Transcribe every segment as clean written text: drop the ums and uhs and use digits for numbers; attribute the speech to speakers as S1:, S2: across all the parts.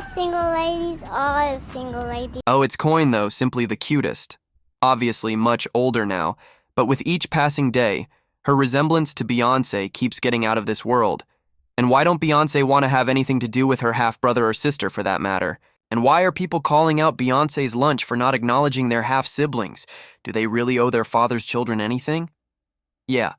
S1: single ladies are single ladies.
S2: Oh, it's Coin, though, simply the cutest. Obviously much older now, but with each passing day, her resemblance to Beyoncé keeps getting out of this world. And why don't Beyoncé want to have anything to do with her half-brother or sister, for that matter? And why are people calling out Beyoncé's lunch for not acknowledging their half-siblings? Do they really owe their father's children anything? Yeah,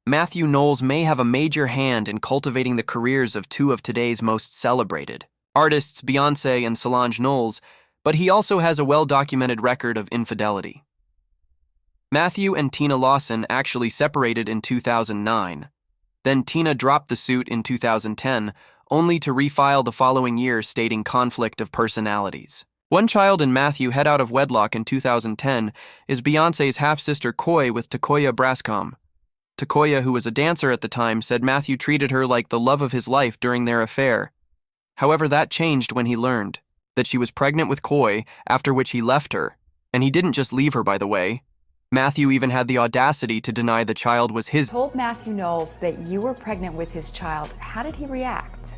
S2: Matthew Knowles may have a major hand in cultivating the careers of two of today's most celebrated artists, Beyoncé and Solange Knowles, but he also has a well-documented record of infidelity. Matthew and Tina Lawson actually separated in 2009. Then Tina dropped the suit in 2010, only to refile the following year stating conflict of personalities. One child in Matthew head out of wedlock in 2010 is Beyoncé's half-sister Koi with Takoya Brascom. Takoya, who was a dancer at the time, said Matthew treated her like the love of his life during their affair. However, that changed when he learned that she was pregnant with Koi, after which he left her. And he didn't just leave her, by the way. Matthew even had the audacity to deny the child was his.
S3: Told Matthew Knowles that you were pregnant with his child. How did he react?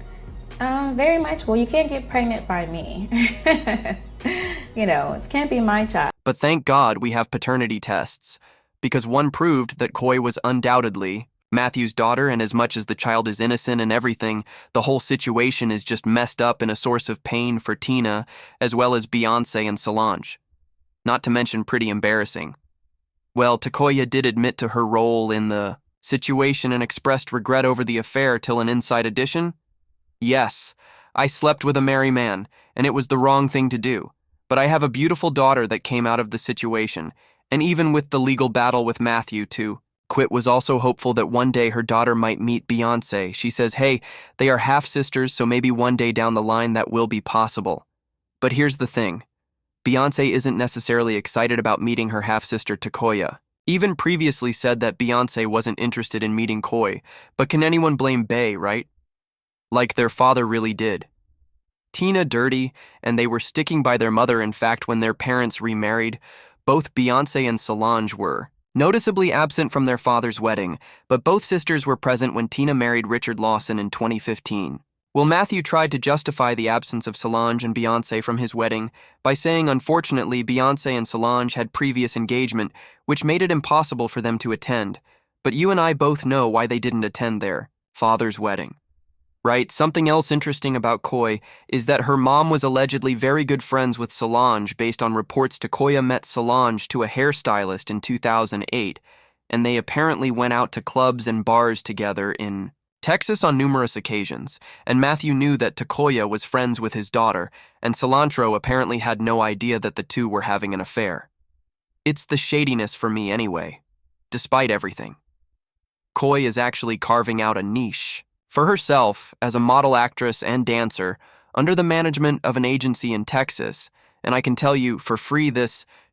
S4: Very much. Well, you can't get pregnant by me. It can't be my child.
S2: But thank God we have paternity tests, because one proved that Koi was undoubtedly Matthew's daughter, and as much as the child is innocent and everything, the whole situation is just messed up and a source of pain for Tina, as well as Beyoncé and Solange. Not to mention pretty embarrassing. Well, Takoya did admit to her role in the situation and expressed regret over the affair till an Inside Edition. Yes, I slept with a married man, and it was the wrong thing to do. But I have a beautiful daughter that came out of the situation, and even with the legal battle with Matthew, too. Quit was also hopeful that one day her daughter might meet Beyoncé. She says, hey, they are half-sisters, so maybe one day down the line that will be possible. But here's the thing. Beyoncé isn't necessarily excited about meeting her half-sister Takoya. Even previously said that Beyoncé wasn't interested in meeting Koi, but can anyone blame Bey, right? Like their father really did. Tina dirty, and they were sticking by their mother. In fact, when their parents remarried, both Beyoncé and Solange were noticeably absent from their father's wedding, but both sisters were present when Tina married Richard Lawson in 2015. Well, Matthew tried to justify the absence of Solange and Beyoncé from his wedding by saying, unfortunately, Beyoncé and Solange had previous engagement, which made it impossible for them to attend. But you and I both know why they didn't attend their father's wedding. Right? Something else interesting about Koi is that her mom was allegedly very good friends with Solange based on reports Takoya met Solange to a hairstylist in 2008, and they apparently went out to clubs and bars together in Texas on numerous occasions, and Matthew knew that Takoya was friends with his daughter, and Cilantro apparently had no idea that the two were having an affair. It's the shadiness for me anyway, despite everything. Koi is actually carving out a niche for herself as a model, actress, and dancer under the management of an agency in Texas, and I can tell you for free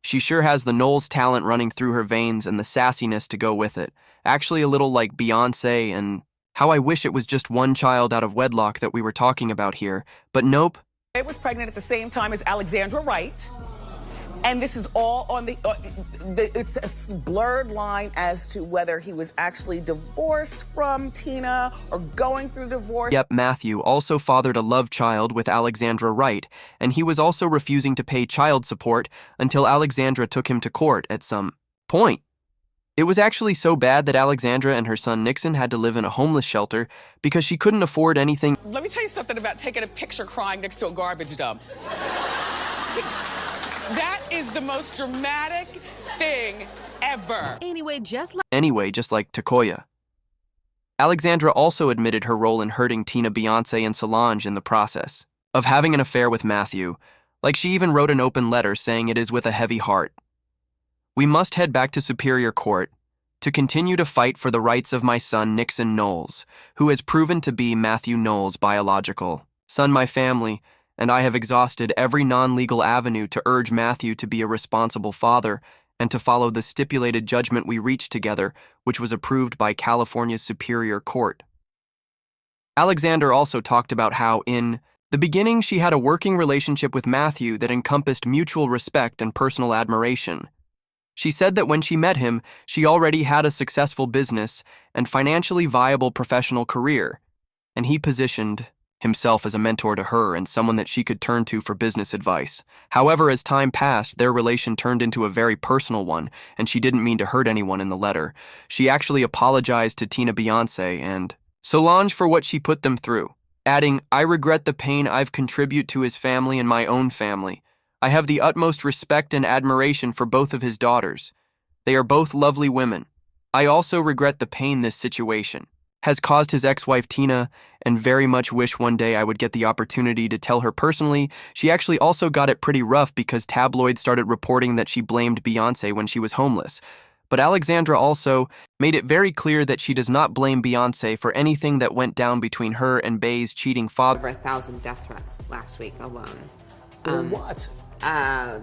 S2: she sure has the Knowles talent running through her veins and the sassiness to go with it. Actually a little like Beyoncé, and how I wish it was just one child out of wedlock that we were talking about here, but nope.
S5: It was pregnant at the same time as Alexandra Wright. And this is all on it's a blurred line as to whether he was actually divorced from Tina or going through divorce.
S2: Yep, Matthew also fathered a love child with Alexandra Wright, and he was also refusing to pay child support until Alexandra took him to court at some point. It was actually so bad that Alexandra and her son Nixon had to live in a homeless shelter because she couldn't afford anything.
S5: Let me tell you something about taking a picture crying next to a garbage dump. That is the most dramatic thing ever.
S2: Anyway, just like Takoya. Alexandra also admitted her role in hurting Tina, Beyoncé, and Solange in the process of having an affair with Matthew. Like she even wrote an open letter saying it is with a heavy heart. We must head back to Superior Court to continue to fight for the rights of my son Nixon Knowles, who has proven to be Matthew Knowles' biological son. My family and I have exhausted every non-legal avenue to urge Matthew to be a responsible father and to follow the stipulated judgment we reached together, which was approved by California's Superior Court. Alexander also talked about how, in the beginning, she had a working relationship with Matthew that encompassed mutual respect and personal admiration. She said that when she met him, she already had a successful business and financially viable professional career, and he positioned himself as a mentor to her and someone that she could turn to for business advice. However, as time passed, their relation turned into a very personal one, and she didn't mean to hurt anyone in the letter. She actually apologized to Tina, Beyoncé, and Solange for what she put them through, adding, "I regret the pain I've contributed to his family and my own family. I have the utmost respect and admiration for both of his daughters. They are both lovely women. I also regret the pain this situation has caused his ex-wife Tina, and very much wish one day I would get the opportunity to tell her personally. She actually also got it pretty rough because tabloids started reporting that she blamed Beyoncé when she was homeless. But Alexandra also made it very clear that she does not blame Beyoncé for anything that went down between her and Bey's cheating father."
S6: Over 1,000 death threats last week alone.
S7: For what?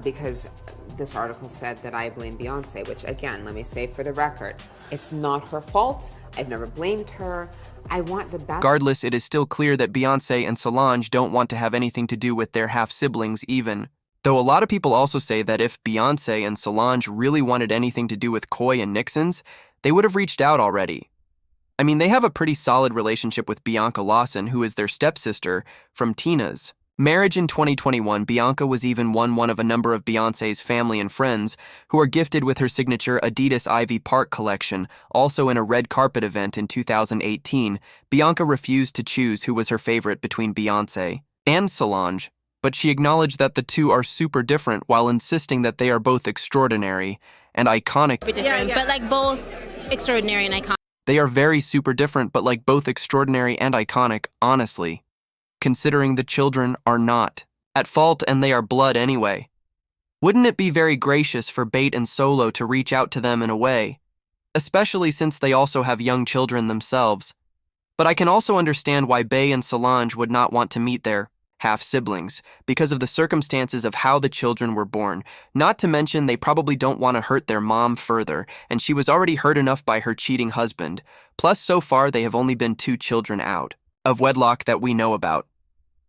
S6: Because this article said that I blame Beyonce, which again, let me say for the record, it's not her fault. I've never blamed her. I want the best.
S2: Regardless, it is still clear that Beyoncé and Solange don't want to have anything to do with their half-siblings even. Though a lot of people also say that if Beyoncé and Solange really wanted anything to do with Coy and Nixon's, they would have reached out already. I mean, they have a pretty solid relationship with Bianca Lawson, who is their stepsister from Tina's marriage in 2021. Bianca was even one of a number of Beyoncé's family and friends who are gifted with her signature Adidas Ivy Park collection. Also in a red carpet event in 2018, Bianca refused to choose who was her favorite between Beyoncé and Solange, but she acknowledged that the two are super different while insisting that they are both extraordinary and iconic.
S8: Different, but like both extraordinary and iconic.
S2: They are very super different, but like both extraordinary and iconic, honestly, considering the children are not at fault and they are blood anyway. Wouldn't it be very gracious for Bate and Solo to reach out to them in a way, especially since they also have young children themselves? But I can also understand why Bey and Solange would not want to meet their half-siblings because of the circumstances of how the children were born. Not to mention they probably don't want to hurt their mom further, and she was already hurt enough by her cheating husband. Plus, so far they have only been 2 children out of wedlock that we know about.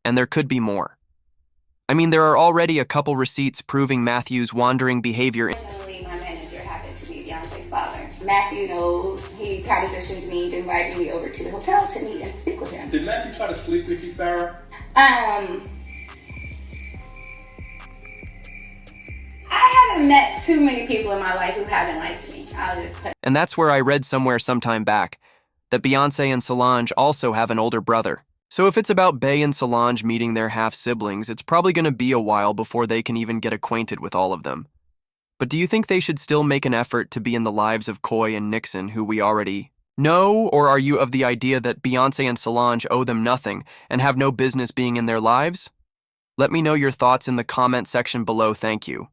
S2: And there could be more. I mean, there are already a couple receipts proving Matthew's wandering behavior.
S9: Unfortunately, my manager happened to be Beyonce's father. Matthew knows. He propositioned me to invite me over to the hotel to meet and speak with him.
S7: Did Matthew try to sleep with you, Farrah?
S9: I haven't met too many people in my life who haven't liked me. I'll just put.
S2: And that's where I read somewhere sometime back that Beyoncé and Solange also have an older brother. So if it's about Bey and Solange meeting their half-siblings, it's probably going to be a while before they can even get acquainted with all of them. But do you think they should still make an effort to be in the lives of Coy and Nixon, who we already know? Or are you of the idea that Beyoncé and Solange owe them nothing and have no business being in their lives? Let me know your thoughts in the comment section below. Thank you.